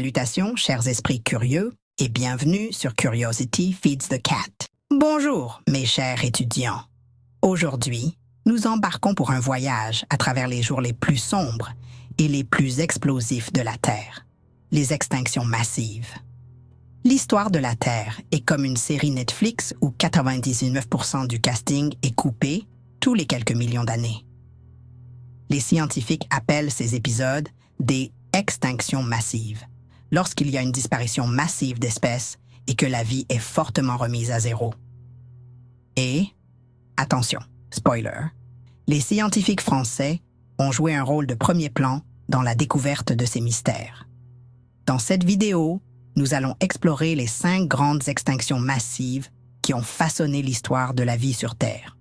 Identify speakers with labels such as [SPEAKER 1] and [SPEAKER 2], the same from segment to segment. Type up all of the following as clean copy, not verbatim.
[SPEAKER 1] Salutations, chers esprits curieux, et bienvenue sur Curiosity Feeds the Cat. Bonjour, mes chers étudiants. Aujourd'hui, nous embarquons pour un voyage à travers les jours les plus sombres et les plus explosifs de la Terre, les extinctions massives. L'histoire de la Terre est comme une série Netflix où 99% du casting est coupé tous les quelques millions d'années. Les scientifiques appellent ces épisodes des extinctions massives, lorsqu'il y a une disparition massive d'espèces et que la vie est fortement remise à zéro. Et, attention, spoiler, les scientifiques français ont joué un rôle de premier plan dans la découverte de ces mystères. Dans cette vidéo, nous allons explorer les 5 grandes extinctions massives qui ont façonné l'histoire de la vie sur Terre.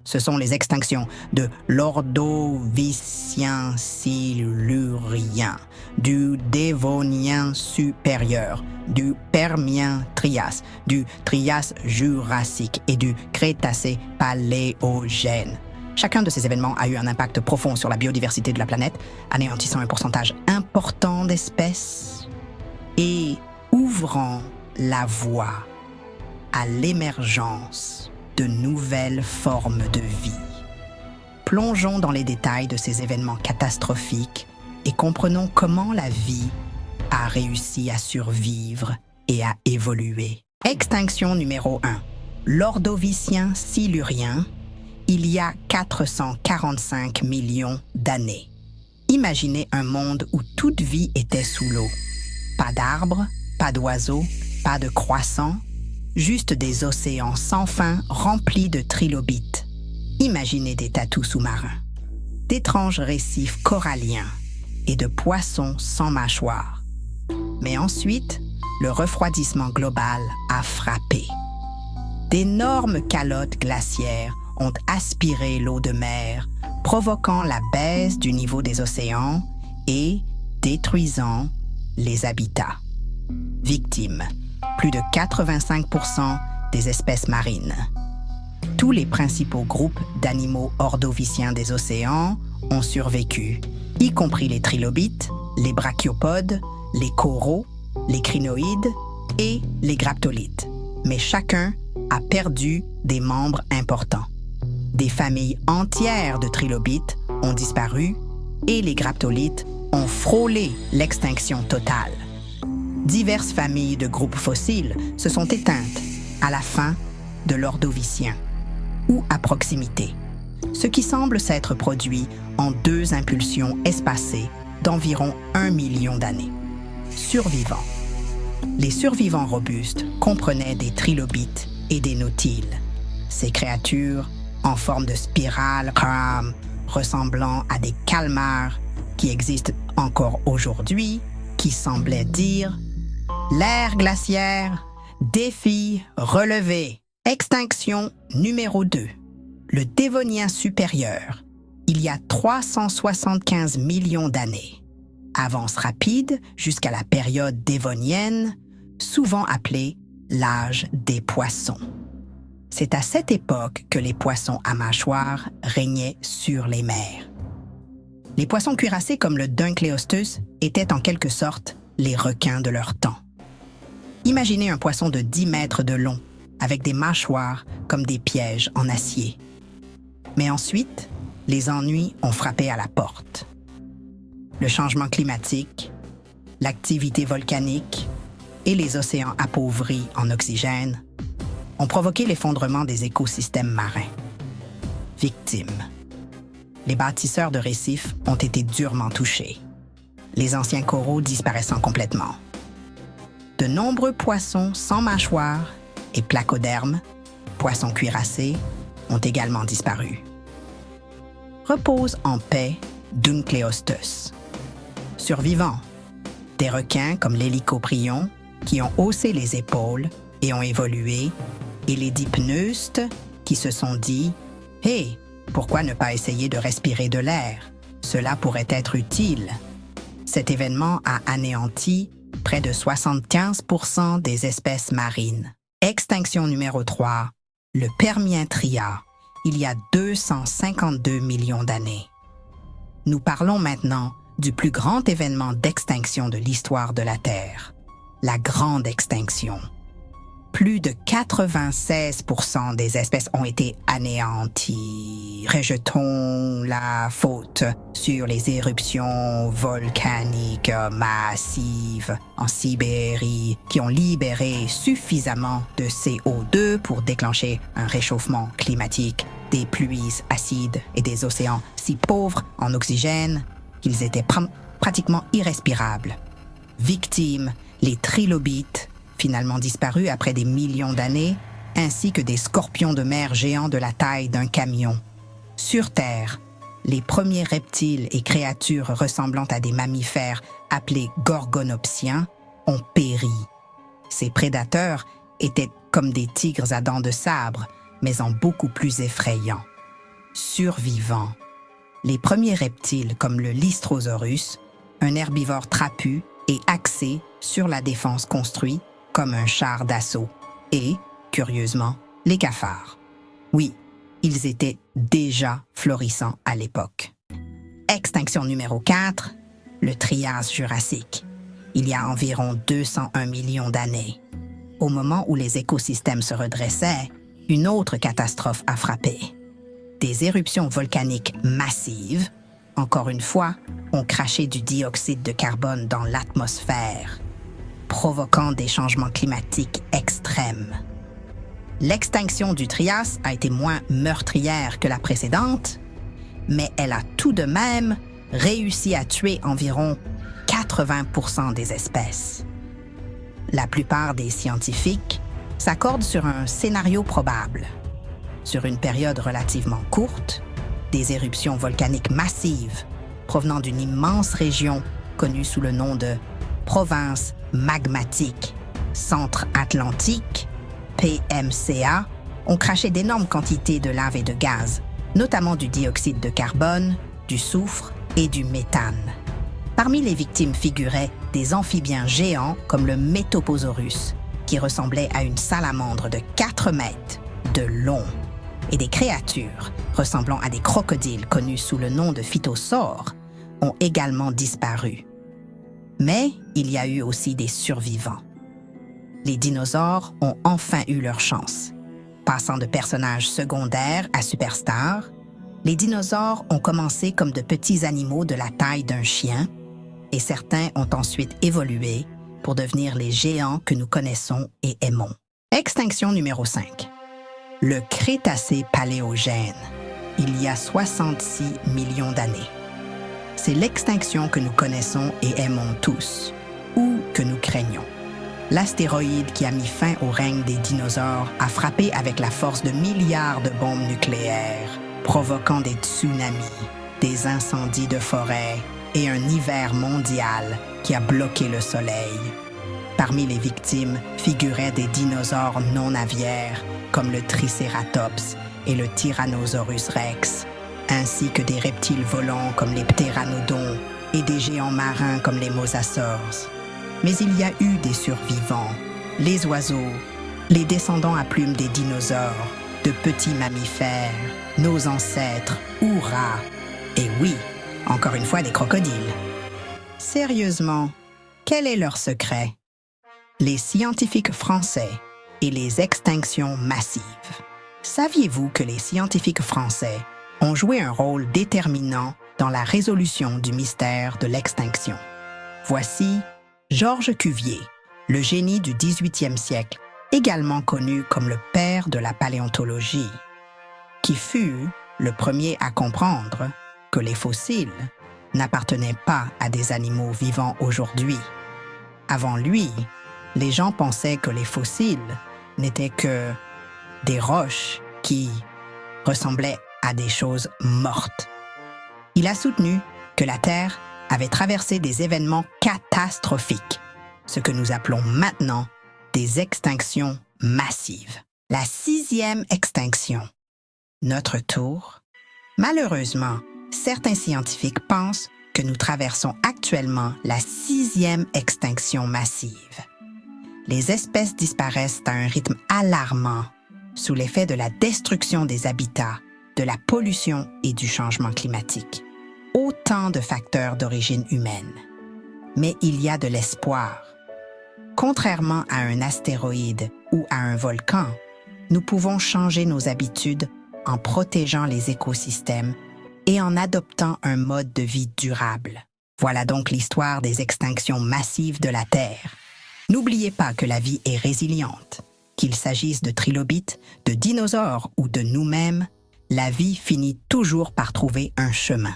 [SPEAKER 1] Ce sont les extinctions de l'Ordovicien silurien, du Dévonien supérieur, du Permien-Trias, du Trias-Jurassique et du Crétacé-Paléogène. Chacun de ces événements a eu un impact profond sur la biodiversité de la planète, anéantissant un pourcentage important d'espèces et ouvrant la voie à l'émergence de nouvelles formes de vie. Plongeons dans les détails de ces événements catastrophiques et comprenons comment la vie a réussi à survivre et à évoluer. Extinction numéro 1. L'Ordovicien silurien, il y a 445 millions d'années. Imaginez un monde où toute vie était sous l'eau. Pas d'arbres, pas d'oiseaux, pas de croissants, juste des océans sans fin remplis de trilobites. Imaginez des tatous sous-marins, d'étranges récifs coralliens et de poissons sans mâchoire. Mais ensuite, le refroidissement global a frappé. D'énormes calottes glaciaires ont aspiré l'eau de mer, provoquant la baisse du niveau des océans et détruisant les habitats. Victimes, plus de 85% des espèces marines. Tous les principaux groupes d'animaux ordoviciens des océans ont survécu, y compris les trilobites, les brachiopodes, les coraux, les crinoïdes et les graptolites. Mais chacun a perdu des membres importants. Des familles entières de trilobites ont disparu et les graptolites ont frôlé l'extinction totale. Diverses familles de groupes fossiles se sont éteintes à la fin de l'Ordovicien ou à proximité, ce qui semble s'être produit en 2 impulsions espacées d'environ 1 million d'années. Survivants. Les survivants robustes comprenaient des trilobites et des nautiles. Ces créatures, en forme de spirale ressemblant à des calmars qui existent encore aujourd'hui, qui semblaient dire « L'ère glaciaire, défi relevé ». Extinction numéro 2. Le Dévonien supérieur, il y a 375 millions d'années. Avance rapide jusqu'à la période dévonienne, souvent appelée l'âge des poissons. C'est à cette époque que les poissons à mâchoire régnaient sur les mers. Les poissons cuirassés comme le Dunkleosteus étaient en quelque sorte les requins de leur temps. Imaginez un poisson de 10 mètres de long, avec des mâchoires comme des pièges en acier. Mais ensuite, les ennuis ont frappé à la porte. Le changement climatique, l'activité volcanique et les océans appauvris en oxygène ont provoqué l'effondrement des écosystèmes marins. Victimes. Les bâtisseurs de récifs ont été durement touchés, les anciens coraux disparaissant complètement. De nombreux poissons sans mâchoire et placodermes, poissons cuirassés, ont également disparu. Repose en paix Dunkleosteus. Survivants, des requins comme l'hélicoprion qui ont haussé les épaules et ont évolué, et les dipneustes qui se sont dit « Hé, pourquoi ne pas essayer de respirer de l'air? Cela pourrait être utile. » Cet événement a anéanti près de 75% des espèces marines. Extinction numéro 3, le Permien-Trias, il y a 252 millions d'années. Nous parlons maintenant du plus grand événement d'extinction de l'histoire de la Terre, la Grande Extinction. Plus de 96% des espèces ont été anéanties. Rejetons la faute sur les éruptions volcaniques massives en Sibérie qui ont libéré suffisamment de CO2 pour déclencher un réchauffement climatique, des pluies acides et des océans si pauvres en oxygène qu'ils étaient pratiquement irrespirables. Victimes, les trilobites, finalement disparus après des millions d'années, ainsi que des scorpions de mer géants de la taille d'un camion. Sur Terre, les premiers reptiles et créatures ressemblant à des mammifères appelés gorgonopsiens ont péri. Ces prédateurs étaient comme des tigres à dents de sabre, mais en beaucoup plus effrayants. Survivants. Les premiers reptiles comme le Lystrosaurus, un herbivore trapu et axé sur la défense construit comme un char d'assaut, et, curieusement, les cafards. Oui, ils étaient déjà florissants à l'époque. Extinction numéro 4, le Trias jurassique. Il y a environ 201 millions d'années. Au moment où les écosystèmes se redressaient, une autre catastrophe a frappé. Des éruptions volcaniques massives, encore une fois, ont craché du dioxyde de carbone dans l'atmosphère, provoquant des changements climatiques extrêmes. L'extinction du Trias a été moins meurtrière que la précédente, mais elle a tout de même réussi à tuer environ 80% des espèces. La plupart des scientifiques s'accordent sur un scénario probable. Sur une période relativement courte, des éruptions volcaniques massives provenant d'une immense région connue sous le nom de province magmatique centre-atlantique, PMCA, ont craché d'énormes quantités de lave et de gaz, notamment du dioxyde de carbone, du soufre et du méthane. Parmi les victimes figuraient des amphibiens géants comme le Métoposaurus, qui ressemblait à une salamandre de 4 mètres de long, et des créatures ressemblant à des crocodiles connus sous le nom de phytosaures ont également disparu. Mais il y a eu aussi des survivants. Les dinosaures ont enfin eu leur chance. Passant de personnages secondaires à superstars, les dinosaures ont commencé comme de petits animaux de la taille d'un chien, et certains ont ensuite évolué pour devenir les géants que nous connaissons et aimons. Extinction numéro 5. Le Crétacé paléogène, il y a 66 millions d'années. C'est l'extinction que nous connaissons et aimons tous, ou que nous craignons. L'astéroïde qui a mis fin au règne des dinosaures a frappé avec la force de milliards de bombes nucléaires, provoquant des tsunamis, des incendies de forêt et un hiver mondial qui a bloqué le soleil. Parmi les victimes figuraient des dinosaures non aviaires comme le Triceratops et le Tyrannosaurus rex, ainsi que des reptiles volants comme les ptéranodons et des géants marins comme les mosasaures. Mais il y a eu des survivants, les oiseaux, les descendants à plumes des dinosaures, de petits mammifères, nos ancêtres, hurrah! Et oui, encore une fois des crocodiles. Sérieusement, quel est leur secret? Les scientifiques français et les extinctions massives. Saviez-vous que les scientifiques français ont joué un rôle déterminant dans la résolution du mystère de l'extinction? Voici Georges Cuvier, le génie du 18e siècle, également connu comme le père de la paléontologie, qui fut le premier à comprendre que les fossiles n'appartenaient pas à des animaux vivants aujourd'hui. Avant lui, les gens pensaient que les fossiles n'étaient que des roches qui ressemblaient à des choses mortes. Il a soutenu que la Terre avait traversé des événements catastrophiques, ce que nous appelons maintenant des extinctions massives. La 6e extinction. Notre tour. Malheureusement, certains scientifiques pensent que nous traversons actuellement la 6e extinction massive. Les espèces disparaissent à un rythme alarmant sous l'effet de la destruction des habitats, de la pollution et du changement climatique. autant de facteurs d'origine humaine. Mais il y a de l'espoir. Contrairement à un astéroïde ou à un volcan, nous pouvons changer nos habitudes en protégeant les écosystèmes et en adoptant un mode de vie durable. Voilà donc l'histoire des extinctions massives de la Terre. N'oubliez pas que la vie est résiliente. Qu'il s'agisse de trilobites, de dinosaures ou de nous-mêmes, la vie finit toujours par trouver un chemin.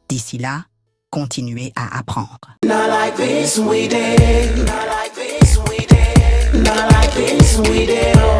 [SPEAKER 1] D'ici là, continuez à apprendre.
[SPEAKER 2] Not like this we did. Not like this we did. Not like this we did.